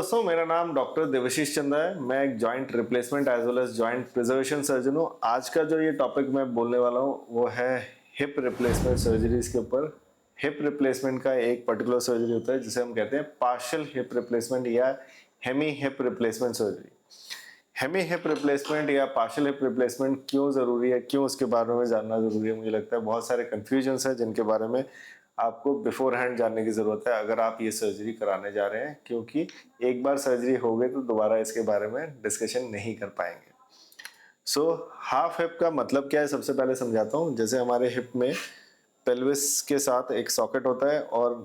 दोस्तों, मेरा नाम डॉक्टर देवशीष चंद्र है। मैं एक joint replacement as well as joint preservation surgeon हूँ। आज का जो ये टॉपिक मैं बोलने वाला हूँ वो है हिप रिप्लेसमेंट सर्जरीज के ऊपर। हिप रिप्लेसमेंट का एक पर्टिकुलर सर्जरी होता है जिसे हम कहते हैं पार्शियल हिप रिप्लेसमेंट या hemi hip replacement surgery. Hemi hip replacement या पार्शियल हिप रिप्लेसमेंट क्यों ज़रूरी है, क्यों उसके बारे में जानना ज़रूरी है? मुझे लगता है बहुत सारे कन्फ्यूजन्स हैं जिनके बारे में आपको बिफोर हैंड जानने की ज़रूरत है अगर आप ये सर्जरी कराने जा रहे हैं, क्योंकि एक बार सर्जरी हो गई तो दोबारा इसके बारे में डिस्कशन नहीं कर पाएंगे। सो हाफ हिप का मतलब क्या है, सबसे पहले समझाता हूँ। जैसे हमारे हिप में पेल्विस के साथ एक सॉकेट होता है और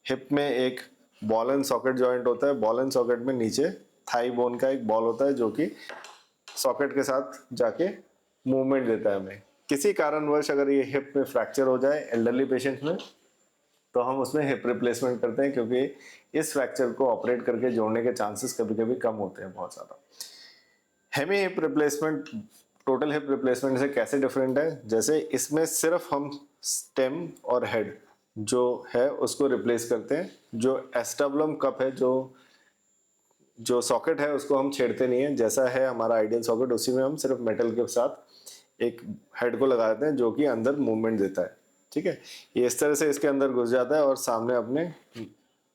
हिप में एक बॉल एंड सॉकेट जॉइंट होता है। बॉल एंड सॉकेट में नीचे थाई बोन का एक बॉल होता है जो कि सॉकेट के साथ जाके मूवमेंट देता है हमें। किसी कारणवश अगर ये हिप में फ्रैक्चर हो जाए एल्डरली पेशेंट्स में, तो हम उसमें हिप रिप्लेसमेंट करते हैं, क्योंकि इस फ्रैक्चर को ऑपरेट करके जोड़ने के चांसेस कभी कभी कम होते हैं बहुत ज़्यादा। Hemi hip replacement total hip replacement से कैसे डिफरेंट है? जैसे इसमें सिर्फ हम स्टेम और हेड जो है उसको रिप्लेस करते हैं। जो एस्टेबुलम कप है, जो सॉकेट है, उसको हम छेड़ते नहीं है। जैसा है हमारा आइडियल सॉकेट, उसी में हम सिर्फ मेटल के साथ एक हेड को लगा देते हैं जो कि अंदर मूवमेंट देता है। ठीक है, ये इस तरह से इसके अंदर घुस जाता है और सामने अपने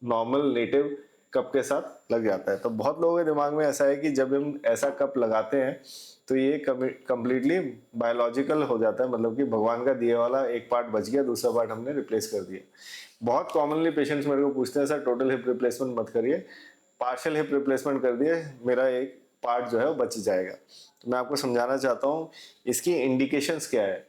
नॉर्मल नेटिव कप के साथ लग जाता है। तो बहुत लोगों के दिमाग में ऐसा है कि जब हम ऐसा कप लगाते हैं तो ये कम्प्लीटली बायोलॉजिकल हो जाता है, मतलब कि भगवान का दिया वाला एक पार्ट बच गया, दूसरा पार्ट हमने रिप्लेस कर दिया। बहुत कॉमनली पेशेंट्स मेरे को पूछते हैं, सर टोटल हिप रिप्लेसमेंट मत करिए, पार्शियल हिप रिप्लेसमेंट कर दिए, मेरा एक पार्ट जो है वो बच जाएगा। तो मैं आपको समझाना चाहता हूँ इसकी इंडिकेशंस क्या है।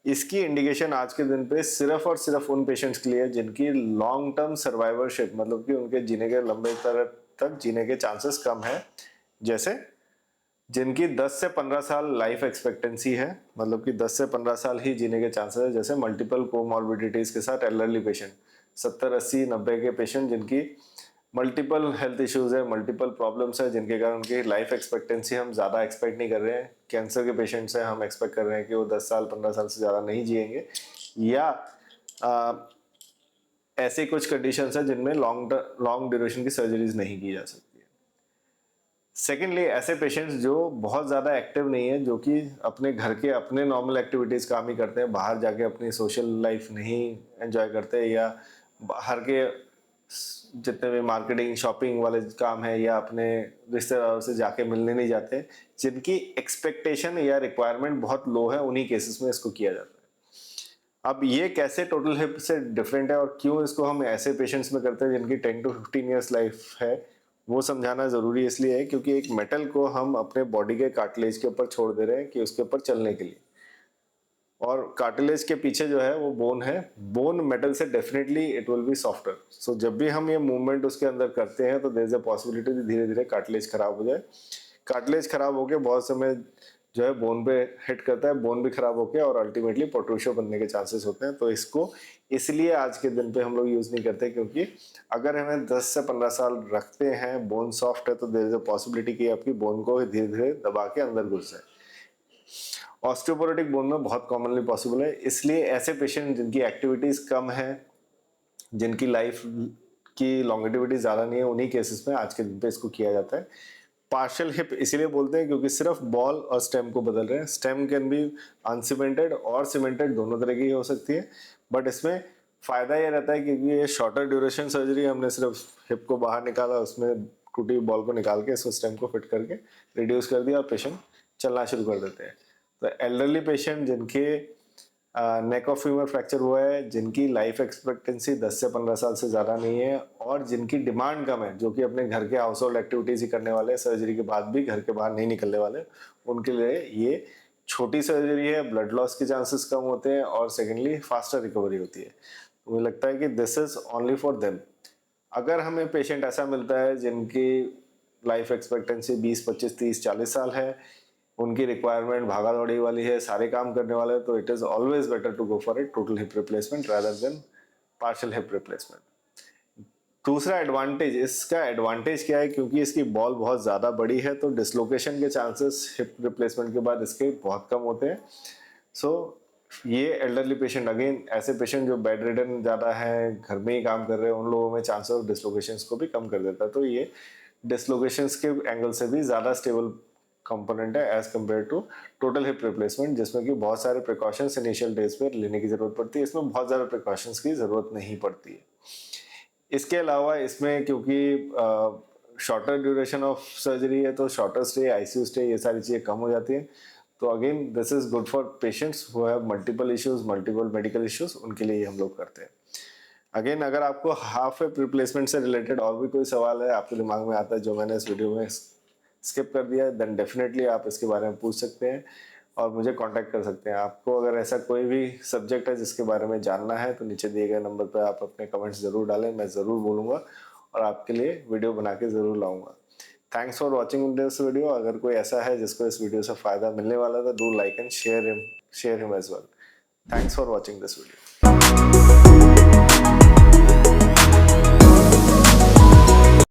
इसकी इंडिकेशन आज के दिन पे सिर्फ और सिर्फ उन पेशेंट्स के लिए है जिनकी लॉन्ग टर्म सर्वाइवरशिप, मतलब कि उनके जीने के लंबे तरह तक जीने के चांसेस कम है। जैसे जिनकी 10 से 15 साल लाइफ एक्सपेक्टेंसी है, मतलब कि 10 से 15 साल ही जीने के चांसेस है। जैसे मल्टीपल कोमॉर्बिडिटीज के साथ एल्डरली पेशेंट, 70, 80, 90 के पेशेंट जिनकी मल्टीपल हेल्थ इश्यूज है, मल्टीपल प्रॉब्लम्स है, जिनके कारण उनकी लाइफ एक्सपेक्टेंसी हम ज़्यादा एक्सपेक्ट नहीं कर रहे हैं। कैंसर के पेशेंट्स हैं, हम एक्सपेक्ट कर रहे हैं कि वो 10 साल 15 साल से ज़्यादा नहीं जिएंगे। या ऐसी कुछ कंडीशंस है जिनमें लॉन्ग ड्यूरेशन की सर्जरीज नहीं की जा सकती है। सेकेंडली, ऐसे पेशेंट्स जो बहुत ज़्यादा एक्टिव नहीं है, जो कि अपने घर के अपने नॉर्मल एक्टिविटीज़ काम ही करते हैं, बाहर जाके अपनी सोशल लाइफ नहीं एंजॉय करते, या बाहर के जितने भी मार्केटिंग शॉपिंग वाले काम है या अपने रिश्तेदारों से जाके मिलने नहीं जाते, जिनकी एक्सपेक्टेशन या रिक्वायरमेंट बहुत लो है, उन्हीं केसेस में इसको किया जाता है। अब ये कैसे टोटल हिप से डिफरेंट है और क्यों इसको हम ऐसे पेशेंट्स में करते हैं जिनकी 10 to 15 ईयर्स लाइफ है, वो समझाना ज़रूरी इसलिए है क्योंकि एक मेटल को हम अपने बॉडी के कार्टिलेज के ऊपर छोड़ दे रहे हैं कि उसके ऊपर चलने के लिए, और कार्टिलेज के पीछे जो है वो बोन है। बोन मेटल से definitely it will be softer. So जब भी हम ये मूवमेंट उसके अंदर करते हैं तो देयर इज अ पॉसिबिलिटी धीरे धीरे कार्टिलेज खराब हो जाए। कार्टिलेज खराब होके बहुत समय जो है बोन पे हिट करता है, बोन भी खराब होके और अल्टीमेटली प्रोट्रूशन बनने के चांसेस होते हैं। तो इसको इसलिए आज के दिन पे हम लोग यूज नहीं करते, क्योंकि अगर हमें 10 से 15 साल रखते हैं, बोन सॉफ्ट है, तो देयर इज अ पॉसिबिलिटी कि आपकी बोन को धीरे धीरे दबा के अंदर घुस जाए। ऑस्टियोपोरोटिक बोन में बहुत कॉमनली पॉसिबल है। इसलिए ऐसे पेशेंट जिनकी एक्टिविटीज कम है, जिनकी लाइफ की लॉन्गेटिविटी ज़्यादा नहीं है, उन्हीं केसेस में आज के दिन पे इसको किया जाता है। पार्शियल हिप इसीलिए बोलते हैं क्योंकि सिर्फ बॉल और स्टेम को बदल रहे हैं। स्टेम कैन बी अनसीमेंटेड और सीमेंटेड, दोनों तरह की हो सकती है, बट इसमें फ़ायदा ये रहता है क्योंकि ये शॉर्टर ड्यूरेशन सर्जरी, हमने सिर्फ हिप को बाहर निकाला, उसमें टूटी बॉल को निकाल के इसको स्टेम को फिट करके रिड्यूस कर दिया और पेशेंट चलना शुरू कर देते हैं। तो एल्डरली पेशेंट जिनके नेक ऑफ फीमर फ्रैक्चर हुआ है, जिनकी लाइफ एक्सपेक्टेंसी 10 से 15 साल से ज़्यादा नहीं है और जिनकी डिमांड कम है, जो कि अपने घर के हाउस होल्ड एक्टिविटीज़ ही करने वाले हैं, सर्जरी के बाद भी घर के बाहर नहीं निकलने वाले, उनके लिए ये छोटी सर्जरी है। ब्लड लॉस के चांसेस कम होते हैं और सेकेंडली फास्टर रिकवरी होती है। तो मुझे लगता है कि this is only for them. अगर हमें पेशेंट ऐसा मिलता है जिनकी लाइफ एक्सपेक्टेंसी 20, 25, 30, 40 साल है, उनकी रिक्वायरमेंट भागा दौड़ी वाली है, सारे काम करने वाले हैं, तो it is always better to go for a total hip replacement rather than partial hip replacement. दूसरा एडवांटेज, इसका एडवांटेज क्या है, क्योंकि इसकी बॉल बहुत ज़्यादा बड़ी है तो डिसलोकेशन के चांसेस हिप रिप्लेसमेंट के बाद इसके बहुत कम होते हैं। सो ये एल्डरली पेशेंट, अगेन ऐसे पेशेंट जो बेड रिडन ज़्यादा है, घर में ही काम कर रहे हैं, उन लोगों में चांस ऑफ डिसलोकेशंस को भी कम कर देता है। तो ये डिसलोकेशंस के एंगल से भी ज़्यादा स्टेबल कंपोनेंट है as compare to total hip replacement, जिसमें कि बहुत सारे प्रिकॉशंस इनिशियल डेज पर लेने की ज़रूरत पड़ती है। इसमें बहुत ज़्यादा प्रिकॉशंस की ज़रूरत नहीं पड़ती है। इसके अलावा इसमें क्योंकि शॉर्टर ड्यूरेशन ऑफ सर्जरी है, तो शॉर्टर स्टे, आईसीयू स्टे, ये सारी चीज़ें कम हो जाती हैं। तो again this is good for patients who have multiple issues, multiple medical issues, उनके लिए हम लोग करते हैं। अगेन अगर आपको हाफ हिप रिप्लेसमेंट से रिलेटेड और भी कोई सवाल है आपके दिमाग में आता है जो मैंने इस वीडियो में स्किप कर दिया है, देन डेफिनेटली आप इसके बारे में पूछ सकते हैं और मुझे कांटेक्ट कर सकते हैं। आपको अगर ऐसा कोई भी सब्जेक्ट है जिसके बारे में जानना है तो नीचे दिए गए नंबर पर आप अपने कमेंट्स ज़रूर डालें, मैं ज़रूर बोलूँगा और आपके लिए वीडियो बना के ज़रूर लाऊंगा। Thanks for watching this video. अगर कोई ऐसा है जिसको इस वीडियो से फ़ायदा मिलने वाला था, do like and share him as well. Thanks for watching this video.